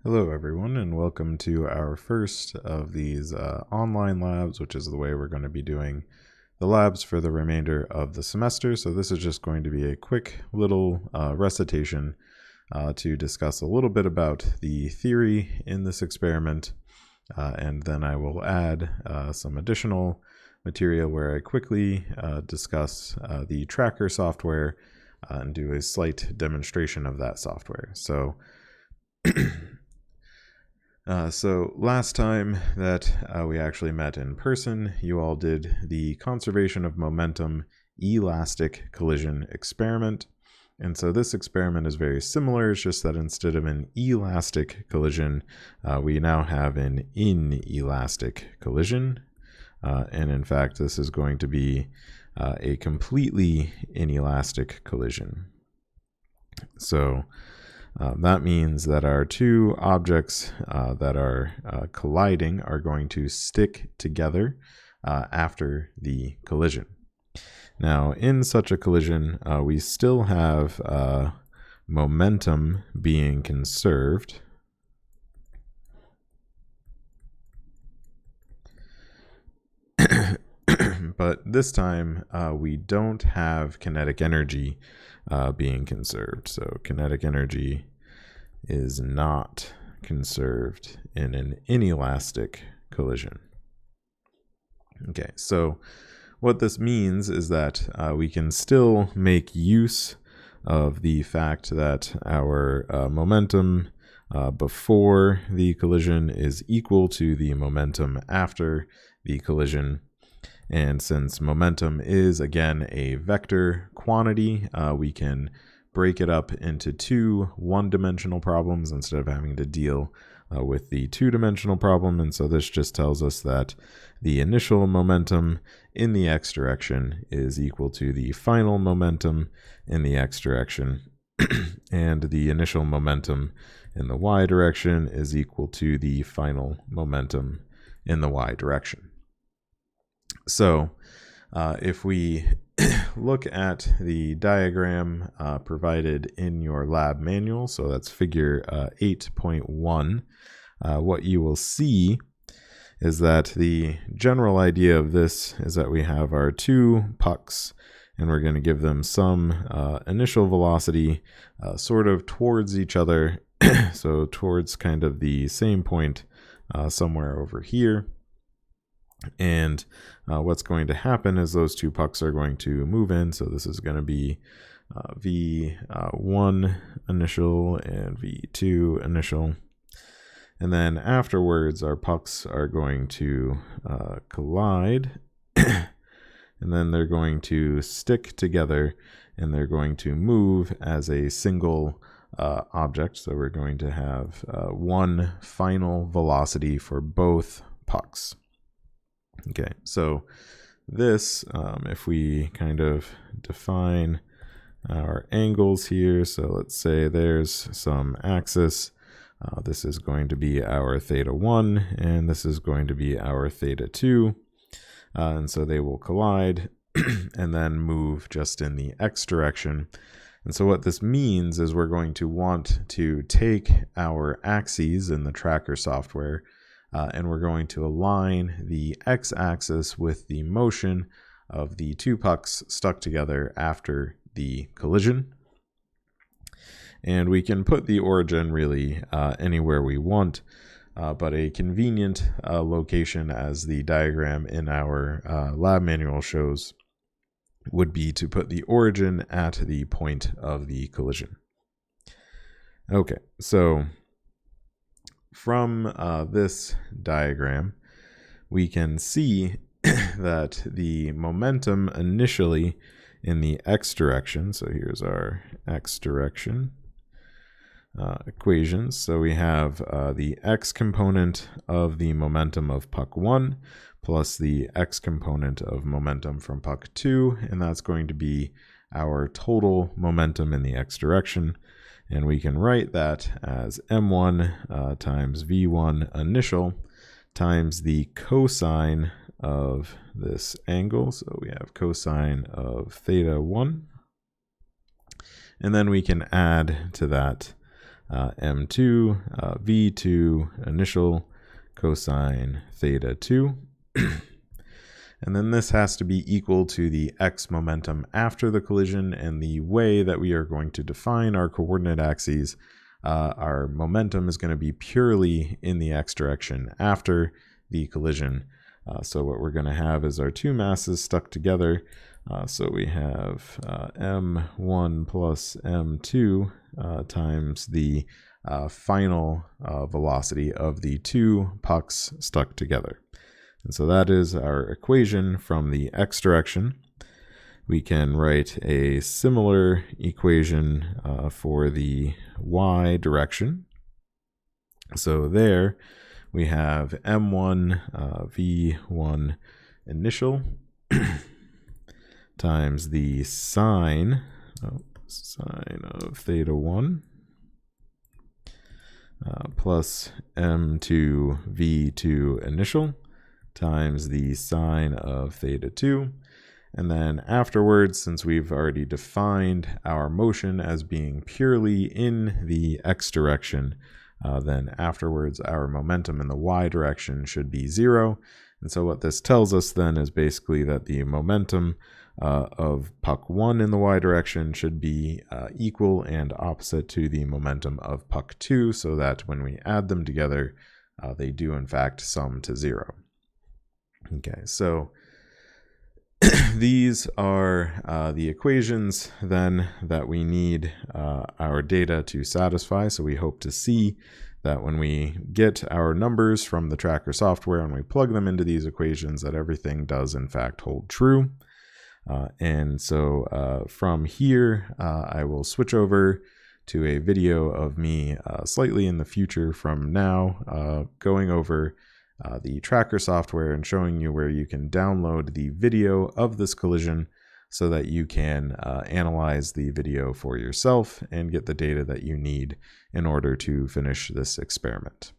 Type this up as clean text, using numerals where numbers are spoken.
Hello everyone, and welcome to our first of these online labs, which is the way we're going to be doing the labs for the remainder of the semester. So this is just going to be a quick little recitation to discuss a little bit about the theory in this experiment, and then I will add some additional material where I quickly discuss the tracker software and do a slight demonstration of that software. So So last time that we actually met in person, you all did the conservation of momentum elastic collision experiment. And so this experiment is very similar. It's just that instead of an elastic collision, we now have an inelastic collision. And in fact, this is going to be a completely inelastic collision. So that means that our two objects that are colliding are going to stick together after the collision. Now, in such a collision, we still have momentum being conserved. But this time, we don't have kinetic energy being conserved. So kinetic energy is not conserved in an inelastic collision. Okay, so what this means is that we can still make use of the fact that our momentum before the collision is equal to the momentum after the collision. And since momentum is, again, a vector quantity, we can break it up into two one-dimensional problems instead of having to deal with the two-dimensional problem. And so this just tells us that the initial momentum in the x direction is equal to the final momentum in the x direction. And the initial momentum in the y direction is equal to the final momentum in the y direction. So if we look at the diagram provided in your lab manual, so that's figure 8.1, what you will see is that the general idea of this is that we have our two pucks, and we're going to give them some initial velocity sort of towards each other, so towards kind of the same point somewhere over here. And what's going to happen is those two pucks are going to move in. So this is going to be V1 initial and V2 initial. And then afterwards, our pucks are going to collide. And then they're going to stick together and they're going to move as a single object. So we're going to have one final velocity for both pucks. Okay, so this, if we kind of define our angles here, so let's say there's some axis. This is going to be our theta 1, and this is going to be our theta 2. And so they will collide and then move just in the x direction. And so what this means is we're going to want to take our axes in the tracker software and we're going to align the x-axis with the motion of the two pucks stuck together after the collision. And we can put the origin really anywhere we want, but a convenient location, as the diagram in our lab manual shows, would be to put the origin at the point of the collision. Okay, so from this diagram, we can see that the momentum initially in the x direction, so here's our x direction equations. So we have the x component of the momentum of puck 1 plus the x component of momentum from puck 2, and that's going to be our total momentum in the x direction. And we can write that as m1 times v1 initial times the cosine of this angle. So we have cosine of theta 1. And then we can add to that M2 V2 initial cosine theta 2. And then this has to be equal to the x momentum after the collision, and the way that we are going to define our coordinate axes, our momentum is going to be purely in the x direction after the collision. So what we're going to have is our two masses stuck together. So we have m1 plus m2 times the final velocity of the two pucks stuck together. And so that is our equation from the x direction. We can write a similar equation for the y direction. So there we have m1 v1 initial times the sine of theta 1 plus m2 v2 initial times the sine of theta 2. And then afterwards, since we've already defined our motion as being purely in the x direction, then afterwards our momentum in the y direction should be 0. And so what this tells us then is basically that the momentum of puck 1 in the y direction should be equal and opposite to the momentum of puck 2, so that when we add them together, they do in fact sum to 0. Okay, so these are the equations then that we need our data to satisfy. So we hope to see that when we get our numbers from the tracker software and we plug them into these equations, that everything does in fact hold true. And so from here, I will switch over to a video of me slightly in the future from now, going over the tracker software and showing you where you can download the video of this collision so that you can analyze the video for yourself and get the data that you need in order to finish this experiment.